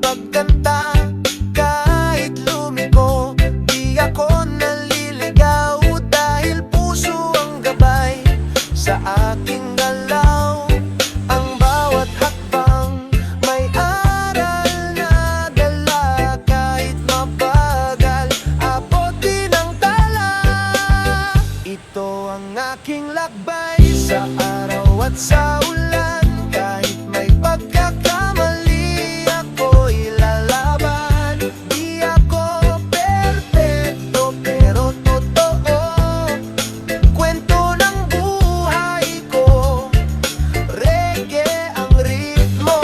pagkanta. Kahit lumiko, di ako naliligaw, dahil puso ang gabay sa aking galaw. Ang bawat hakbang may aral na dala, kahit mabagal, abot din ang tala. Ito ang aking lakbay sa araw at sa ulan. Kahit may pagkakamali, ako'y lalaban. Di ako perfecto, pero totoo. Kwento ng buhay ko, reggae ang ritmo.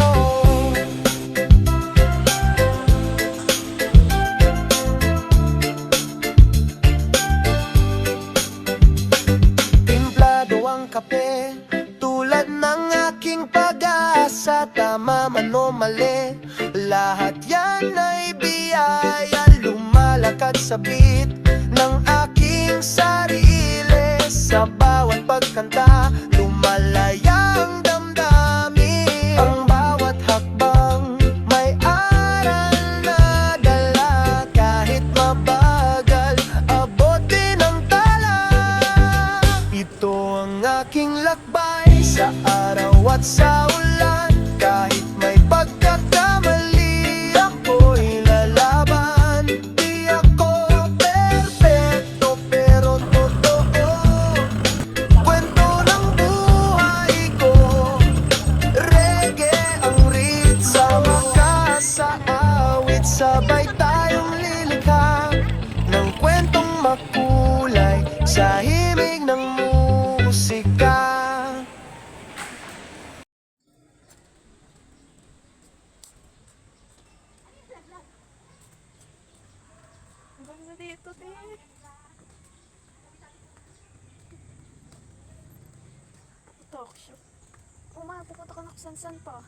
Timplado ang kape, tulad ng aking pag-asa. Tama man o mali, lahat yan ay biyaya. Lumalakad sa beat ng aking sarili. Sa bawat pagkanta, lumalaya ang damdamin. Ang bawat hakbang may aral na dala, kahit mabagal, abot din ang tala. Ito ang aking lakbay sa araw at sa ulan. Kahit may pagkakamali, ako'y lalaban. Di ako perfecto, pero totoo. Kwento ng buhay ko, reggae ang rit. Sama ka sa awit, sabay tayong lilikha ng kwentong makulay sa himig ng musika. Hanggang na dito, te. Talk show. Pumunta ka na kung san-san pa.